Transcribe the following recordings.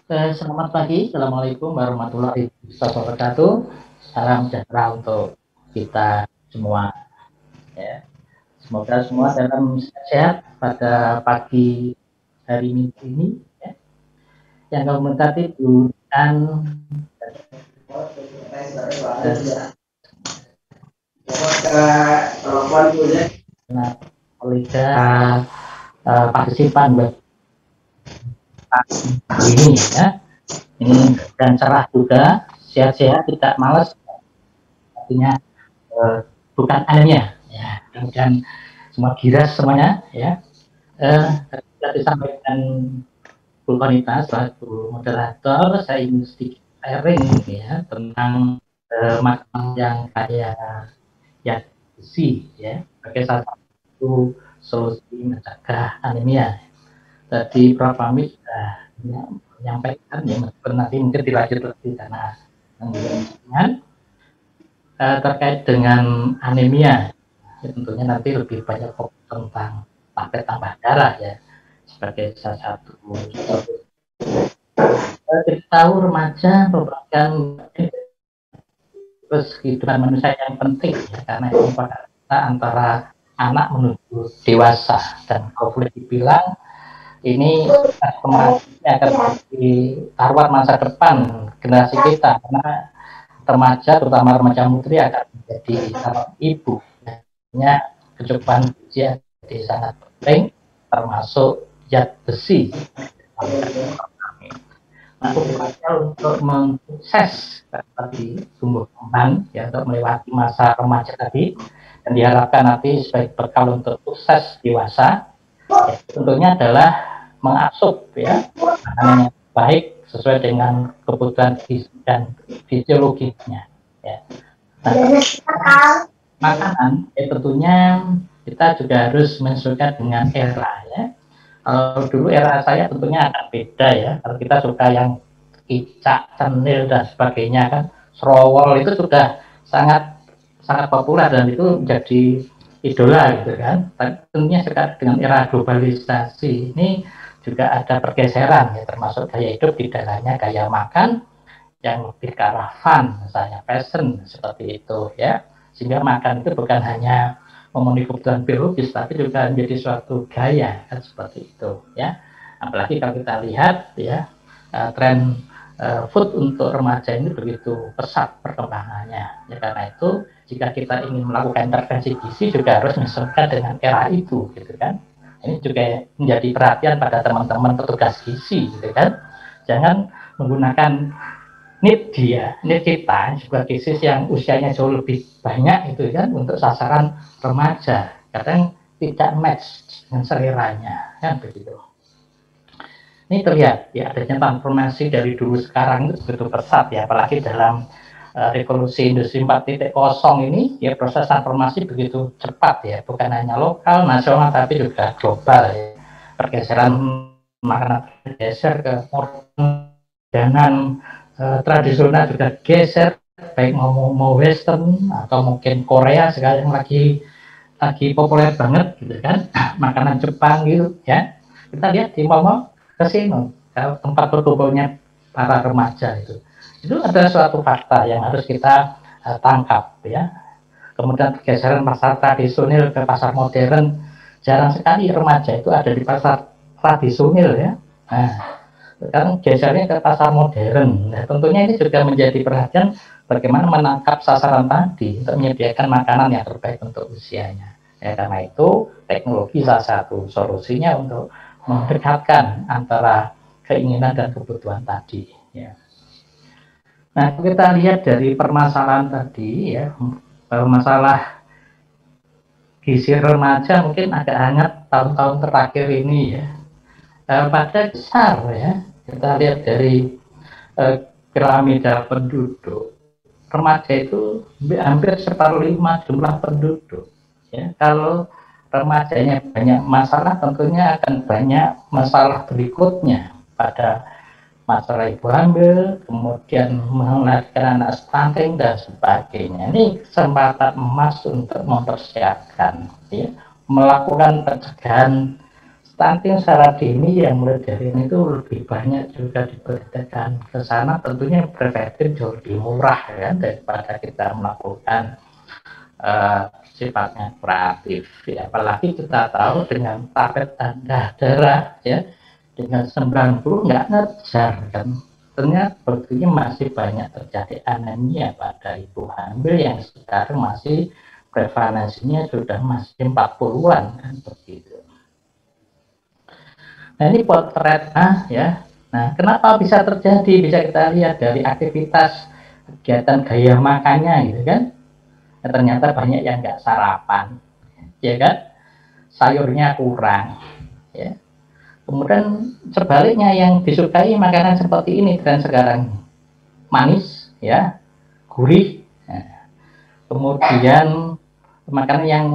Selamat pagi, Assalamualaikum warahmatullahi wabarakatuh. Salam sejahtera untuk kita semua. Ya. Semoga semua dalam sehat pada pagi hari Minggu ini. Ya. Yang kami berkati dan kolega partisipan buat ini ya. Ini dan cerah juga, sehat-sehat, tidak malas. Artinya bukan anemia. Ya. Kemudian semua giras semuanya ya. Sudah disampaikan Bu Konita selaku moderator, saya ingin sedikit sharing ya tentang makanan yang kaya ya besi ya sebagai salah satu solusi mencegah anemia. Tadi Prof. Hamid sudah menyampaikan ya, meskipun nanti mungkin dilanjut lebih karena terkait dengan anemia. Ya, tentunya nanti lebih banyak fokus tentang paket tambah darah ya sebagai salah satu kita tahu remaja merupakan terus kehidupan manusia yang penting ya, karena itu kita antara anak menuju dewasa dan kalau boleh dibilang ini akan menjadi taruhan masa depan generasi kita karena remaja terutama remaja mudri akan menjadi calon ibu. Artinya kecukupan gizi jadi sangat penting termasuk zat besi. Nah, untuk mensukses tadi tumbuh kembang ya untuk melewati masa remaja tadi dan diharapkan nanti sebagai bekal untuk sukses dewasa ya, tentunya adalah mengasup ya makanan yang baik sesuai dengan kebutuhan gizi dan fisiologisnya ya. Nah, makanan ya tentunya kita juga harus menyesuaikan dengan era ya. Kalau dulu era saya tentunya agak beda ya. Kalau kita suka yang kicak, cenil dan sebagainya kan, serowol itu sudah sangat sangat populer dan itu menjadi idola gitu kan. Tapi tentunya sekarang dengan era globalisasi ini juga ada pergeseran ya, termasuk gaya hidup di dalamnya gaya makan yang lebih ke arah fun, misalnya passion seperti itu ya. Sehingga makan itu bukan hanya memenuhi kebutuhan biologis tapi juga menjadi suatu gaya kan seperti itu ya. Apalagi kalau kita lihat ya tren food untuk remaja ini begitu pesat perkembangannya ya, karena itu jika kita ingin melakukan intervensi gizi juga harus menyesuaikan dengan era itu gitu kan. Ini juga menjadi perhatian pada teman-teman petugas gizi gitu kan, jangan menggunakan need kita sebagai sis yang usianya jauh lebih banyak itu kan untuk sasaran remaja kadang tidak match dengan seleranya kan begitu. Ini terlihat ya adanya transformasi dari dulu sekarang itu begitu pesat ya, apalagi dalam revolusi industri 4.0 ini ya proses transformasi begitu cepat ya, bukan hanya lokal nasional tapi juga global ya. Pergeseran makanan bergeser ke modernan tradisional juga geser, baik mau western atau mungkin Korea sekarang lagi populer banget gitu kan, makanan Jepang gitu ya. Kita lihat di mall kasino tempat berkumpulnya para remaja itu ada suatu fakta yang harus kita tangkap ya. Kemudian pergeseran pasar tradisional ke pasar modern, jarang sekali remaja itu ada di pasar tradisional ya. Nah, sekarang gesernya ke pasar modern. Nah, tentunya ini juga menjadi perhatian bagaimana menangkap sasaran tadi untuk menyediakan makanan yang terbaik untuk usianya. Ya, karena itu teknologi salah satu solusinya untuk mendekatkan antara keinginan dan kebutuhan tadi. Ya. Nah, kita lihat dari permasalahan tadi ya, masalah gizi remaja mungkin agak hangat tahun-tahun terakhir ini ya. Pada besar ya, kita lihat dari piramida penduduk, remaja itu hampir separuh lima jumlah penduduk. Ya, kalau remajanya banyak masalah, tentunya akan banyak masalah berikutnya pada masalah ibu hamil, kemudian melahirkan anak stunting dan sebagainya. Ini kesempatan emas untuk mempersiapkan, ya, melakukan pencegahan stunting secara dini yang mulai dari ini itu lebih banyak juga diperhatikan ke sana, tentunya preventif jauh lebih murah ya daripada kita melakukan sifatnya kuratif ya. Apalagi kita tahu dengan target tanda darah ya dengan 90 nggak ngejar kan, ternyata buktinya masih banyak terjadi anemia pada ibu hamil yang sekarang masih prevalensinya sudah masih 40-an kan begitu. Nah ini potret ya. Nah kenapa bisa terjadi? Bisa kita lihat dari aktivitas kegiatan gaya makannya gitu kan. Nah, ternyata banyak yang nggak sarapan, ya kan? Sayurnya kurang, ya. Kemudian sebaliknya yang disukai makanan seperti ini dan sekarang manis, ya, gurih. Nah, kemudian makanan yang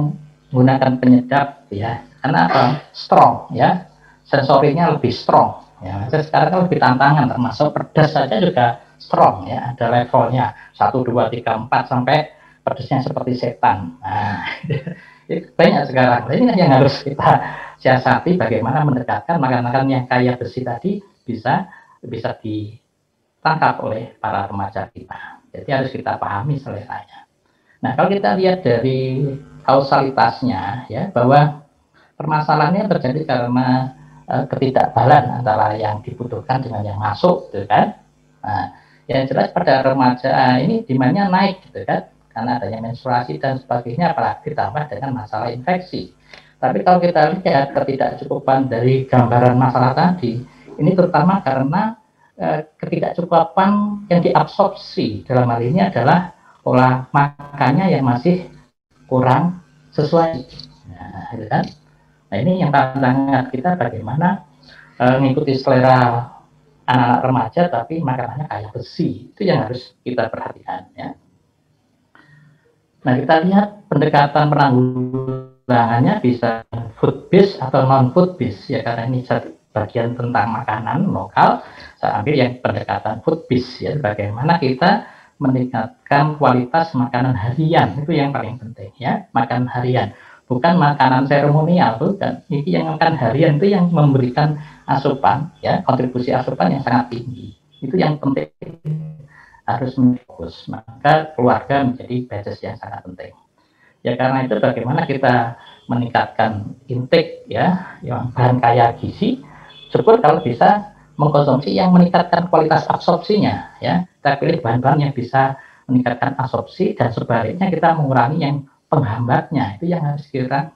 menggunakan penyedap, ya, karena apa? Strong, ya, sensorinya lebih strong. Ya, sekarang kan lebih tantangan, termasuk pedas saja juga strong, ya, ada levelnya 1, 2, 3, 4 sampai pedasnya seperti setan. Nah, itu banyak sekarang. Ini yang harus kita siasati bagaimana mendekatkan makanan-makanan yang kaya besi tadi bisa bisa ditangkap oleh para remaja kita. Jadi harus kita pahami seleranya. Nah, kalau kita lihat dari kausalitasnya ya bahwa permasalahannya terjadi karena ketidakbalan antara yang dibutuhkan dengan yang masuk, gitu kan? Nah, yang jelas pada remaja ini demandnya naik, gitu kan? Karena adanya menstruasi dan sebagainya, apalagi ditambah dengan masalah infeksi. Tapi kalau kita lihat ketidakcukupan dari gambaran masalah tadi, ini terutama karena ketidakcukupan yang diabsorpsi dalam hal ini adalah pola makannya yang masih kurang sesuai. Nah, gitu kan? Nah ini yang tantangan kita bagaimana mengikuti selera anak-anak remaja tapi makanannya kayak besi, itu yang harus kita perhatikan ya. Nah kita lihat pendekatan penanggulangannya bisa food based atau non food based ya, karena ini bagian tentang makanan lokal. Saya ambil yang pendekatan food based ya, bagaimana kita meningkatkan kualitas makanan harian, itu yang paling penting ya, makanan harian. Bukan makanan seremonial, bukan. Ini yang makan harian itu yang memberikan asupan, ya, kontribusi asupan yang sangat tinggi. Itu yang penting harus fokus. Maka keluarga menjadi basis yang sangat penting. Ya karena itu bagaimana kita meningkatkan intake ya, yang bahan kaya gizi. Syukur kalau bisa mengkonsumsi yang meningkatkan kualitas absorpsinya, ya. Kita pilih bahan-bahan yang bisa meningkatkan absorpsi dan sebaliknya kita mengurangi yang penghambatnya, itu yang harus kita.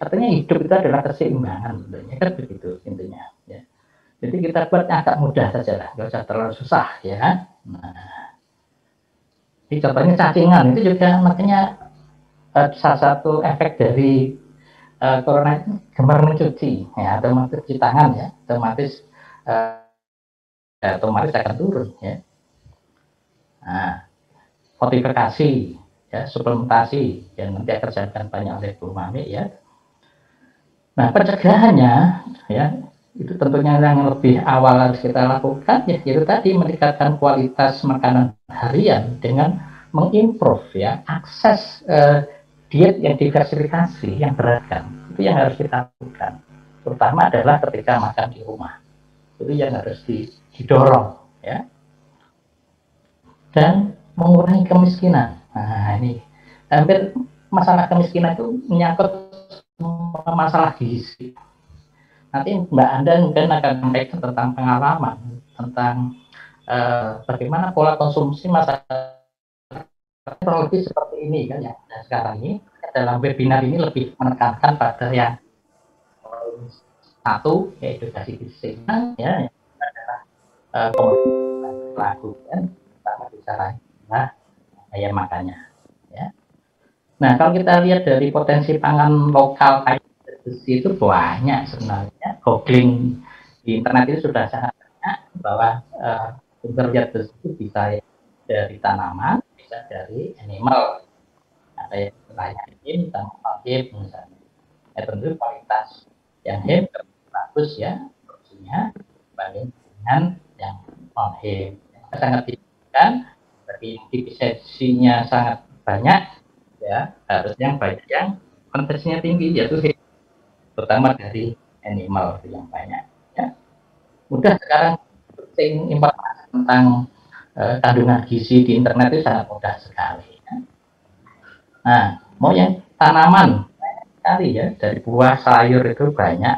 Artinya hidup itu adalah keseimbangan, sebenarnya kan begitu intinya. Ya. Jadi kita buatnya agak mudah saja lah, nggak usah terlalu susah ya. Nah, ini contohnya cacingan itu juga makanya salah satu efek dari corona itu gemar mencuci, ya, atau mencuci tangan ya, uh, otomatis akan turun ya. Nah, fortifikasi, ya, suplementasi yang nanti akan dikerjakan banyak oleh Bu Mami ya. Nah, pencegahannya ya itu tentunya yang lebih awal harus kita lakukan ya itu tadi meningkatkan kualitas makanan harian dengan mengimprove ya akses diet yang diversifikasi yang beragam, itu yang harus kita lakukan. Terutama adalah ketika makan di rumah, itu yang harus didorong ya, dan mengurangi kemiskinan. Nah ini hampir masalah kemiskinan itu menyangkut masalah gizi. Nanti Mbak Anda mungkin akan sampaikan tentang pengalaman tentang bagaimana pola konsumsi masyarakat teknologi seperti ini kan ya. Nah, sekarang ini dalam webinar ini lebih menekankan pada yang satu yaitu edukasi gizi ya, yang adalah komunitas pelaku kan, pertama bicara gaya makannya ya. Nah kalau kita lihat dari potensi pangan lokal kayak besi itu banyak sebenarnya. Googling di internet itu sudah sangat banyak bahwa sumber zat besi itu bisa dari tanaman, bisa dari animal. Ada yang lainnya him, tambah him misalnya. Ya tentu kualitas yang him bagus ya, porsinya dibanding dengan yang non him. Sangat dibutuhkan, bagi efisiensinya sangat banyak ya, harus yang baik yang konversinya tinggi yaitu him, terutama dari animal yang banyak. Ya. Mudah sekarang searching informasi tentang kandungan gizi di internet itu sangat mudah sekali. Ya. Nah, mau yang tanaman sekali ya, dari buah sayur itu banyak,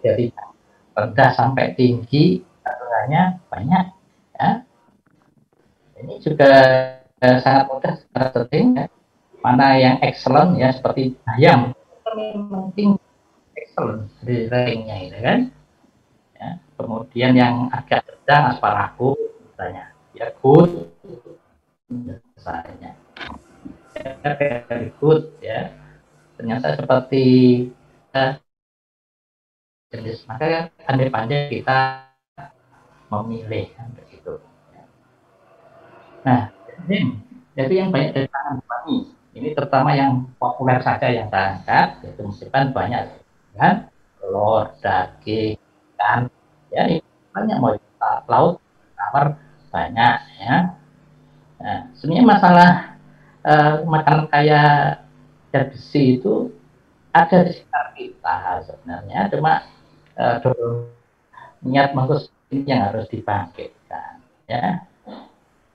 dari rendah sampai tinggi kandungannya banyak. Ya. Ini juga sangat mudah searching ya. Mana yang excellent ya seperti ayam, penting excellent di rankingnya itu kan. Ya. Kemudian yang agak sedang asparagus misalnya, ya good misalnya, ya, very good ya. Ternyata seperti uh, jenis maka pandai-pandai kita memilih kan begitu. Nah, jadi yang banyak dari tangan kami ini terutama yang populer saja yang saya angkat yaitu misalkan banyak kan telur, daging, ikan ya ini banyak mau laut, tawar banyak ya. Nah, sebenarnya masalah makanan kaya zat besi itu ada di sekitar kita sebenarnya cuma niat bagus ini yang harus dibangkitkan ya.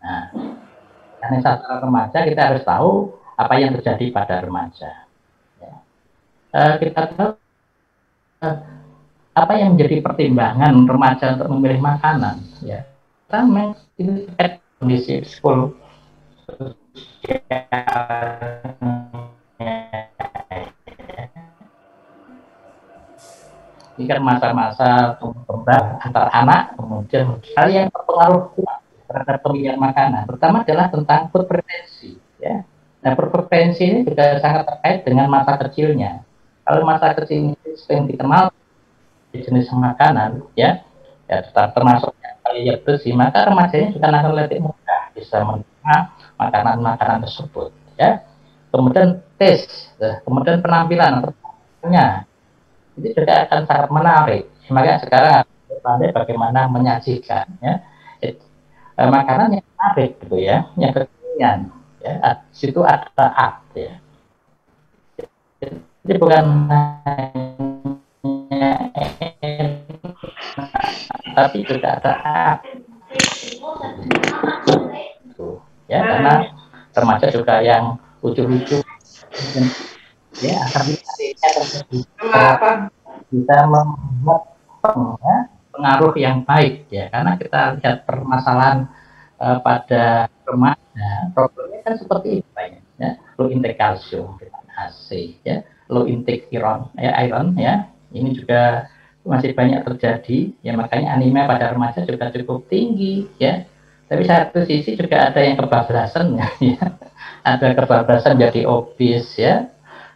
Nah, karena saat remaja kita harus tahu apa yang terjadi pada remaja. Ya. Kita tahu apa yang menjadi pertimbangan remaja untuk memilih makanan. Ya, kita memang kondisi sekolah ini kan masa-masa tumbuh kembang antar anak, kemudian hal yang berpengaruh kuat terhadap pemilihan makanan, terutama adalah tentang food preferensi. Ya. Nah, food preferensi ini juga sangat terkait dengan masa kecilnya. Kalau masa kecil ini sering dikenal jenis makanan, ya, ya termasuk yang kaya besi, maka remajanya juga akan lebih mudah bisa menerima makanan-makanan tersebut. Ya. Kemudian taste, kemudian penampilan atau itu juga akan sangat menarik. Makanya sekarang pandai bagaimana menyajikan ya. Makanan yang menarik gitu ya, yang kekinian ya. Di situ ada art ya. Jadi bukan hanya tapi juga ada art. Ya, karena remaja juga yang lucu-lucu ya akan bisa membuat ya, pengaruh yang baik ya karena kita lihat permasalahan pada remaja problemnya kan seperti itu ya low intake kalsium vitamin AC ya low intake iron ya ini juga masih banyak terjadi ya makanya anemia pada remaja juga cukup tinggi ya tapi satu sisi juga ada yang kebablasan ya ada kebablasan jadi obes ya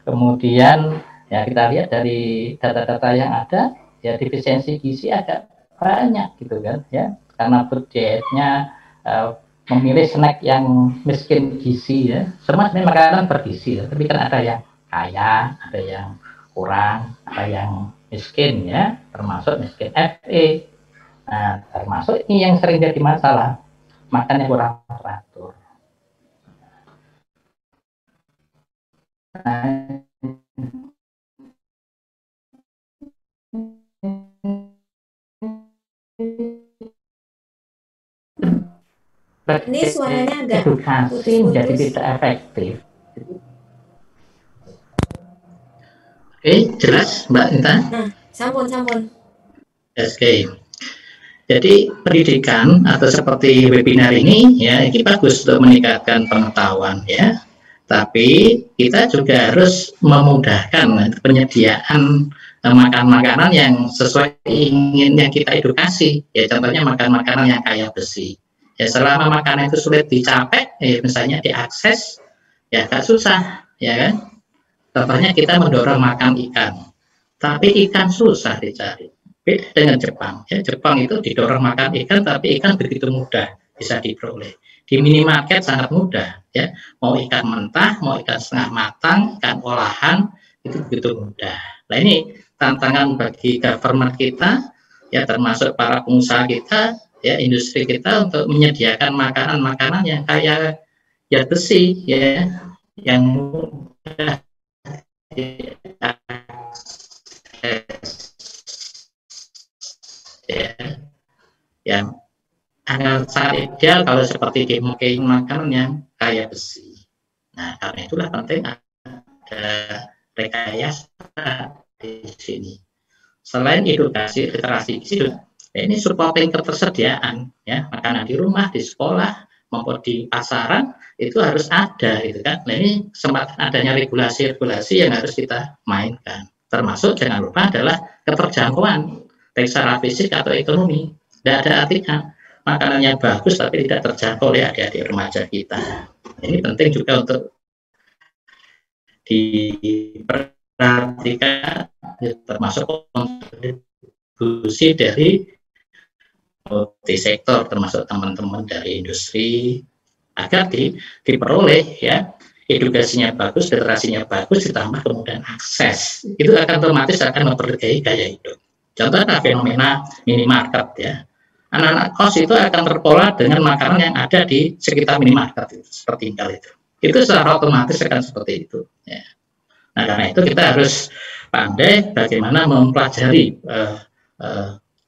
kemudian ya kita lihat dari data-data yang ada ya defisiensi gizi agak banyak gitu kan ya karena dietnya memilih snack yang miskin gizi ya semua sebenarnya makanan bergizi ya. Tapi kan ada yang kaya ada yang kurang ada yang miskin ya termasuk miskin FE nah termasuk ini yang sering jadi masalah makannya kurang teratur nah, Ini suaranya agak edukasi menjadi tidak efektif. Oke, jelas Mbak Intan? Nah, sampun. Oke. Jadi pendidikan atau seperti webinar ini ya ini bagus untuk meningkatkan pengetahuan ya. Tapi kita juga harus memudahkan penyediaan makan makanan yang sesuai inginnya kita edukasi. Ya contohnya makan makanan yang kaya besi. Ya selama makanan itu sulit dicapai, misalnya diakses, ya agak susah, ya kan? Contohnya kita mendorong makan ikan, tapi ikan susah dicari. Beda dengan Jepang, ya Jepang itu didorong makan ikan, tapi ikan begitu mudah bisa diperoleh. Di minimarket sangat mudah, ya mau ikan mentah, mau ikan setengah matang, ikan olahan itu begitu mudah. Nah ini tantangan bagi government kita, ya termasuk para pengusaha kita, ya industri kita untuk menyediakan makanan-makanan yang kaya zat besi, ya yang mudah diakses ya, yang sangat ideal kalau seperti game makanan yang kaya besi. Nah, karena itulah penting ada rekayasa di sini. Selain edukasi literasi gizi, ini supporting ketersediaan ya makanan di rumah, di sekolah maupun di pasaran itu harus ada gitu kan. Nah, ini kesempatan adanya regulasi-regulasi yang harus kita mainkan. Termasuk jangan lupa adalah keterjangkauan baik secara fisik atau ekonomi. Tidak ada artinya makanan yang bagus tapi tidak terjangkau oleh adik-adik remaja kita. Ini penting juga untuk diperhatikan, termasuk kontribusi dari multisektor, termasuk teman-teman dari industri, agar diperoleh ya edukasinya bagus, literasinya bagus, ditambah kemudian akses. Itu akan otomatis akan memperbaiki gaya hidup. Contohnya fenomena minimarket ya. Anak-anak kos itu akan terpola dengan makanan yang ada di sekitar minimarket itu, seperti itu. Itu secara otomatis akan seperti itu. Ya. Nah, karena itu kita harus pandai bagaimana mempelajari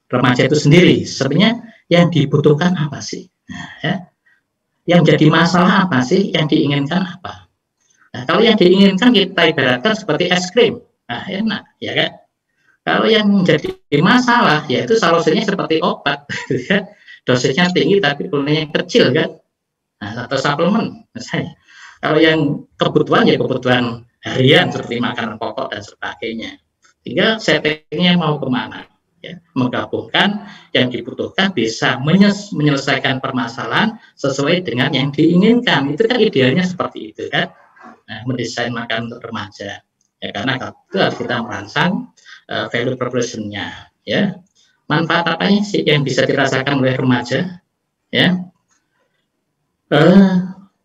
remaja itu sendiri. Sebenarnya yang dibutuhkan apa sih? Nah, ya. Yang jadi masalah apa sih? Yang diinginkan apa? Nah, kalau yang diinginkan kita ibaratkan seperti es krim. Nah, enak, ya kan? Kalau yang menjadi masalah, yaitu solusinya seperti obat, ya. Dosisnya tinggi tapi pulangnya kecil, kan? Nah, atau suplemen, misalnya. Kalau yang kebutuhan, ya kebutuhan harian, seperti makanan pokok dan sebagainya. Tinggal settingnya mau kemana. Ya, menggabungkan yang dibutuhkan bisa menyelesaikan permasalahan sesuai dengan yang diinginkan. Itu kan idealnya seperti itu, kan? Nah, mendesain makanan untuk remaja. Ya, karena itu harus kita merancang value proposition-nya, ya. Manfaat apa sih yang bisa dirasakan oleh remaja, ya?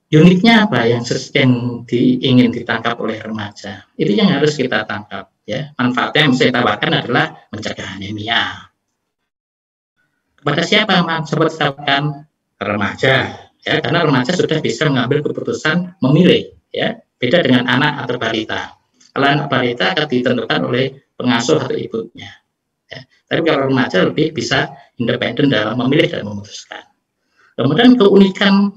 Uniknya apa yang ingin ditangkap oleh remaja? Itu yang harus kita tangkap, ya. Manfaatnya yang bisa kita tawarkan adalah mencegah anemia. Kepada siapa seperti ditawarkan? Remaja, ya, karena remaja sudah bisa mengambil keputusan memilih, ya. Beda dengan anak atau balita. Kalau anak balita akan ditentukan oleh pengasuh atau ibunya. Ya. Tapi kalau remaja lebih bisa independen dalam memilih dan memutuskan. Kemudian keunikan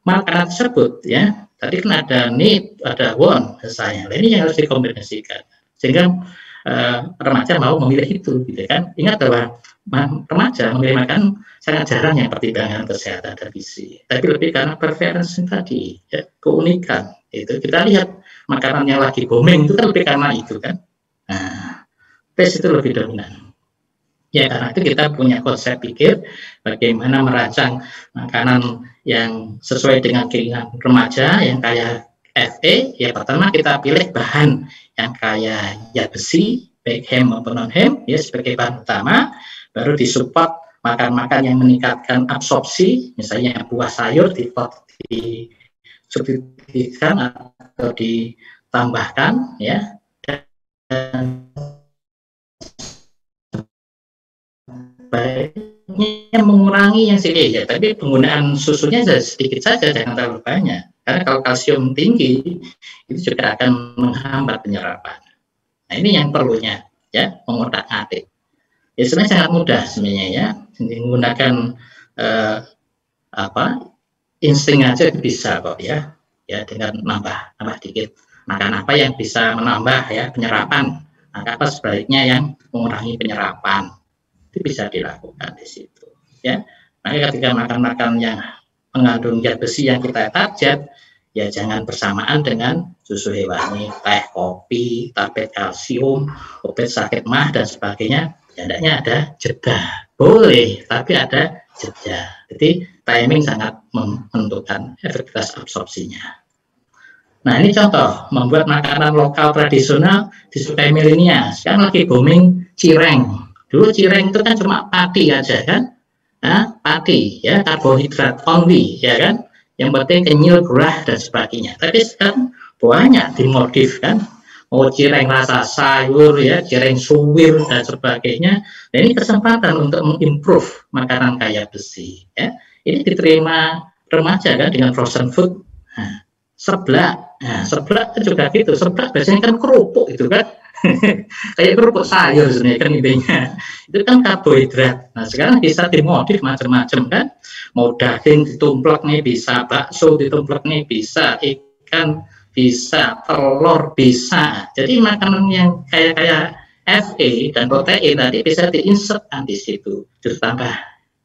makanan tersebut, ya, tadi kan ada need, ada want, misalnya. Ini yang harus dikombinasikan sehingga remaja mau memilih itu, gitu kan. Ingat bahwa remaja memilih makan sangat jarang yang pertimbangan kesehatan dan gizi, tapi lebih karena preferensi tadi, ya, keunikan. Itu kita lihat makanan yang lagi booming itu kan lebih karena itu, kan. Nah, taste itu lebih dominan. Ya, karena itu kita punya konsep pikir bagaimana merancang makanan yang sesuai dengan keinginan remaja yang kaya FE. Ya, pertama kita pilih bahan yang kaya zat besi, baik hem maupun non hem, ya, sebagai bahan utama. Baru disupport makan-makan yang meningkatkan absorpsi, misalnya buah sayur disubstitusikan atau ditambahkan, ya. Dan baiknya mengurangi yang sedikit, ya, tapi penggunaan susunya sedikit saja, jangan terlalu banyak, karena kalau kalsium tinggi itu juga akan menghambat penyerapan. Nah, ini yang perlunya, ya, mengotak-atik. Ya, sebenarnya sangat mudah sebenarnya, ya, menggunakan insting aja bisa kok, ya, dengan nambah dikit makan apa yang bisa menambah, ya, penyerapan, maka apa sebaiknya yang mengurangi penyerapan. Itu bisa dilakukan di situ, ya. Maka ketika makan-makan yang mengandung zat besi yang kita target, ya jangan bersamaan dengan susu hewani, teh, kopi, tablet kalsium, obat sakit mah dan sebagainya. Ya, hendaknya ada jeda, boleh, tapi ada jeda. Jadi timing sangat menentukan efektivitas absorpsinya. Nah, ini contoh membuat makanan lokal tradisional disukai milenial. Sekarang lagi booming cireng. Dulu cireng itu kan cuma pati aja, kan? Nah, pati, ya, karbohidrat only, ya kan? Yang penting kenyal, gerah dan sebagainya. Tapi sekarang banyak dimodif, kan? Mau cireng rasa sayur, ya, cireng suwir dan sebagainya. Dan ini kesempatan untuk mengimprove makanan kaya besi, ya. Ini diterima remaja, kan, dengan frozen food. Nah, seblak. Nah, seblak itu juga gitu. Seblak biasanya kan kerupuk itu, kan? Kayak kerupuk sayur sebenarnya kan intinya. Itu kan karbohidrat. Nah, sekarang bisa dimodif macam-macam kan. Mau daging ditumplek nih bisa, bakso ditumplek nih bisa, ikan bisa, telur bisa. Jadi makanan yang kayak Fe dan protein tadi bisa diinsertkan di situ. Terus tambah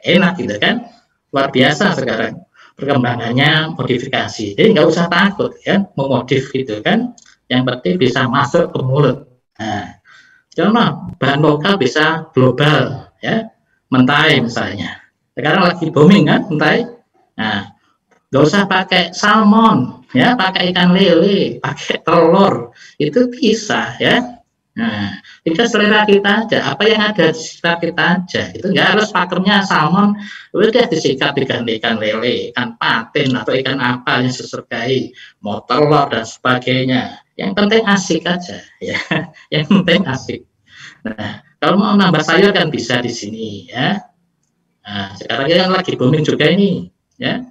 enak gitu kan. Luar biasa sekarang perkembangannya modifikasi. Jadi nggak usah takut ya memodif gitu kan. Yang penting bisa masuk ke mulut. Nah, contoh bahan lokal bisa global ya, mentai misalnya. Sekarang lagi booming kan mentai. Nah, nggak usah pakai salmon ya, pakai ikan lele, pakai telur itu bisa ya. Nah, tinggal selera kita aja, apa yang ada di sekitar kita aja. Itu nggak harus pakemnya salmon, udah disikat diganti ikan lele, ikan patin atau ikan apa yang sesuai, mau telur dan sebagainya. Yang penting asik aja ya, yang penting asik. Nah, kalau mau nambah sayur kan bisa di sini ya. Nah, sekarang yang lagi booming juga ini ya.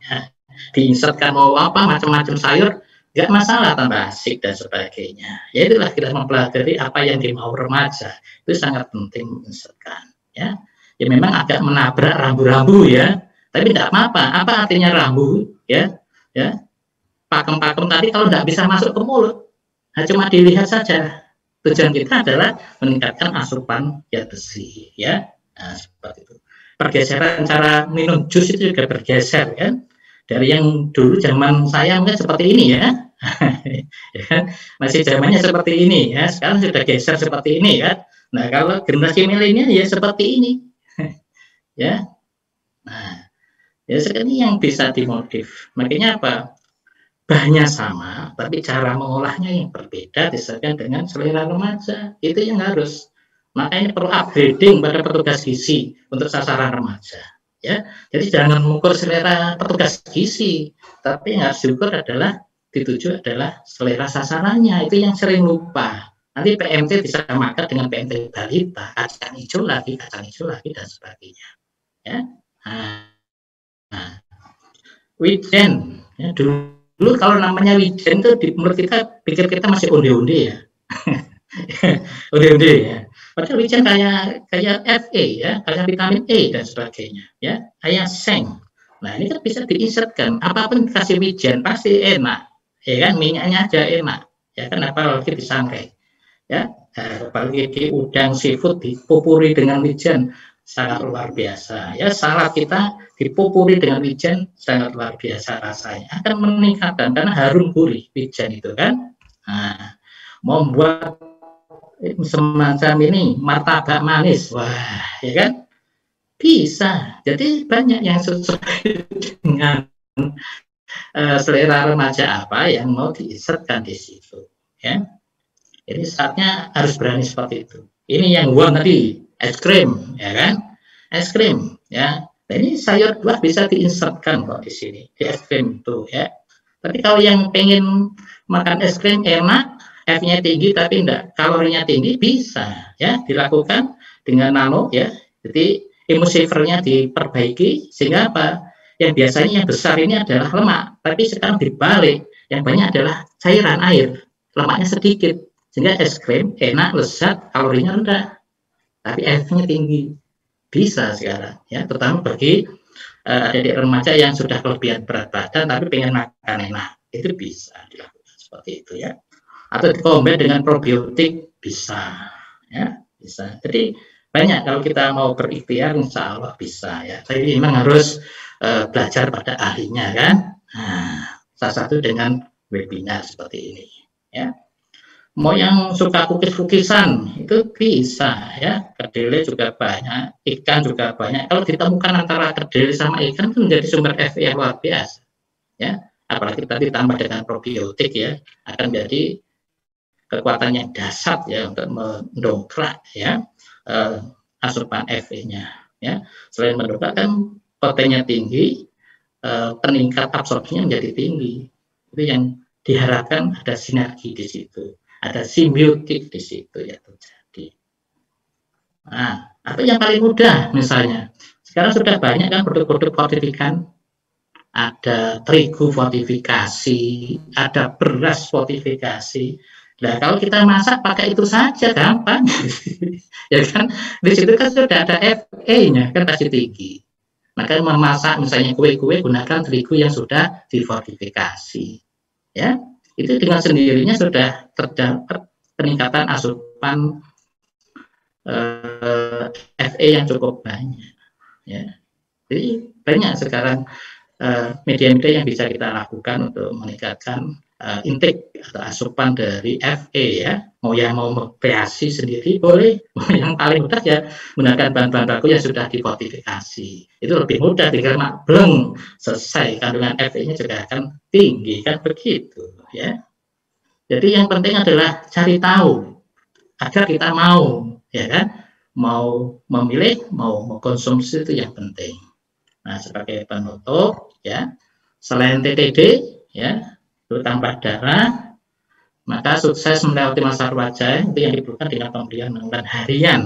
Ya, diinsertkan mau apa macam-macam sayur nggak masalah, tambah asik dan sebagainya. Ya itulah kita mempelajari apa yang dimau remaja, itu sangat penting menginsertkan ya. Ya memang agak menabrak rambu-rambu ya, tapi tidak apa-apa. Apa artinya rambu ya, ya pakem-pakem tadi kalau tidak bisa masuk ke mulut, nah cuma dilihat saja. Tujuan kita adalah meningkatkan asupan zat besi ya. Nah, seperti itu. Pergeseran cara minum jus itu juga bergeser kan. Dari yang dulu zaman saya mungkin seperti ini ya, ya kan? Masih zamannya seperti ini ya, sekarang sudah geser seperti ini kan. Nah kalau generasi milenial ya seperti ini ya. Nah ya ini yang bisa dimodif, makanya apa, bahannya sama tapi cara mengolahnya yang berbeda disesuaikan dengan selera remaja, itu yang harus. Makanya perlu upgrading pada petugas gizi untuk sasaran remaja ya. Jadi jangan mengukur selera petugas gizi, tapi yang harus diukur adalah dituju adalah selera sasarannya. Itu yang sering lupa. Nanti PMT bisa makan dengan PMT balita, kacang hijau lagi dan sebagainya ya. Nah, wijen ya, dulu kalau namanya wijen itu di menurut kita pikir kita masih onde-onde ya. Onde-onde ya. Padahal wijen kayak Fe ya, kayak vitamin E dan sebagainya ya, kayak seng. Nah ini kan bisa diinsertkan, apapun dikasih wijen pasti enak, ya kan, minyaknya aja enak, ya kan, apalagi disangrai, ya, apalagi di udang seafood dipupuri dengan wijen sangat luar biasa, ya, salad kita dipupuri dengan wijen sangat luar biasa rasanya, akan meningkatkan karena harum gurih wijen itu kan. Nah, membuat semacam ini martabak manis, wah ya kan bisa. Jadi banyak yang sesuai dengan selera remaja apa yang mau diinsertkan di situ ya. Jadi saatnya harus berani seperti itu. Ini yang gua tadi es krim ya kan, es krim ya. Nah, ini sayur buah bisa diinsertkan kok di sini di es krim itu ya. Tapi kalau yang pengen makan es krim enak, F-nya tinggi tapi enggak kalorinya tinggi, bisa ya dilakukan dengan nano ya. Jadi emulsifernya diperbaiki sehingga apa? Yang biasanya yang besar ini adalah lemak, tapi sekarang dibalik, yang banyak adalah cairan air, lemaknya sedikit, sehingga es krim enak, lezat, kalorinya rendah, tapi F-nya tinggi. Bisa sekarang ya, terutama bagi adik remaja yang sudah kelebihan berat badan tapi pengen makan enak, itu bisa dilakukan seperti itu ya. Atau dikombin dengan probiotik bisa ya, bisa. Jadi banyak kalau kita mau berikhtiar insya Allah bisa ya. Tapi memang harus belajar pada ahlinya kan. Nah, salah satu dengan webinar seperti ini ya. Mau yang suka kukis-kukisan itu bisa ya, kedelai juga banyak, ikan juga banyak. Kalau ditemukan antara kedelai sama ikan itu menjadi sumber Fe yang luar biasa ya. Apalagi tadi ditambah dengan probiotik ya, akan jadi kekuatan yang dahsyat ya untuk mendongkrak ya asupan Fe-nya ya. Selain mendongkrak kan proteinnya tinggi, peningkat absorpsinya menjadi tinggi. Itu yang diharapkan, ada sinergi di situ, ada simbiotik di situ ya terjadi. Nah, atau yang paling mudah misalnya, sekarang sudah banyak kan produk-produk fortifikan, ada terigu fortifikasi, ada beras fortifikasi. Nah, kalau kita masak pakai itu saja gampang, ya kan? Di situ kan sudah ada Fe-nya kan pasti tinggi. Maka memasak misalnya kue-kue gunakan terigu yang sudah difortifikasi, ya. Itu dengan sendirinya sudah terdapat peningkatan asupan Fe yang cukup banyak, ya. Jadi banyak sekarang media-media yang bisa kita lakukan untuk meningkatkan intake atau asupan dari Fe, ya. Mau yang mau kreasi sendiri boleh, yang paling mudah ya menggunakan bahan-bahan baku yang sudah difortifikasi. Itu lebih mudah, tinggal belum selesai kandungan Fe-nya juga akan tinggi, kan begitu, ya. Jadi yang penting adalah cari tahu agar kita mau, ya kan, mau memilih, mau mengkonsumsi, itu yang penting. Nah, sebagai penutup, ya, selain TTD, ya, itu tambah darah, maka sukses melewati masa remaja itu yang dibutuhkan dengan pemberian makanan harian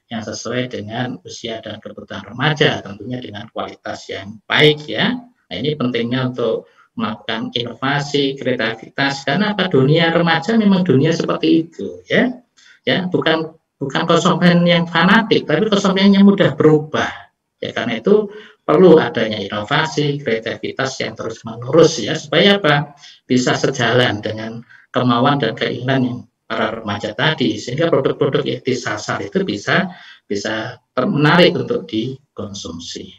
yang sesuai dengan usia dan kebutuhan remaja, tentunya dengan kualitas yang baik, ya. Nah, ini pentingnya untuk melakukan inovasi, kreativitas, karena apa, dunia remaja memang dunia seperti itu, ya. Ya, bukan konsumen yang fanatik, tapi konsumen yang mudah berubah. Ya, karena itu perlu adanya inovasi, kreativitas yang terus-menerus, ya, supaya apa? Bisa sejalan dengan kemauan dan keinginan yang para remaja tadi, sehingga produk-produk yang disasar itu bisa menarik untuk dikonsumsi.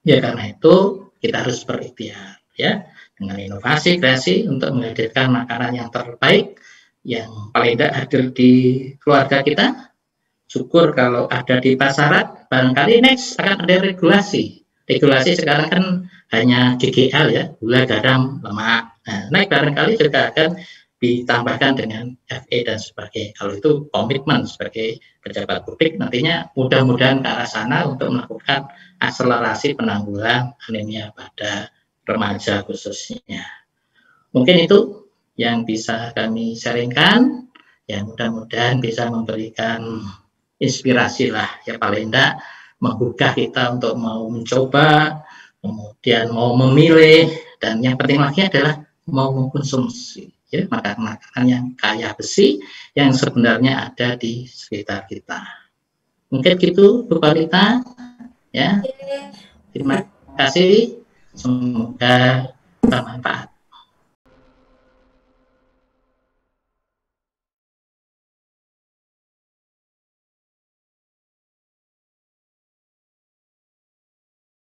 Ya, karena itu kita harus berikhtiar, ya, dengan inovasi, kreasi untuk menghadirkan makanan yang terbaik, yang paling tidak hadir di keluarga kita. Syukur kalau ada di pasaran, barangkali next akan ada regulasi. Regulasi sekarang kan hanya GGL, ya, gula, garam, lemak. Nah, naik barangkali juga akan ditambahkan dengan Fe dan sebagainya. Kalau itu komitmen sebagai pejabat publik, nantinya mudah-mudahan ke arah sana untuk melakukan akselerasi penanggulangan anemia pada remaja khususnya. Mungkin itu yang bisa kami sharingkan, yang mudah-mudahan bisa memberikan inspirasi lah, ya, paling tidak menggugah kita untuk mau mencoba, kemudian mau memilih, dan yang penting lagi adalah mau mengkonsumsi, ya, makanan yang kaya besi yang sebenarnya ada di sekitar kita. Mungkin gitu, Bu Palita, ya. Terima kasih, semoga bermanfaat.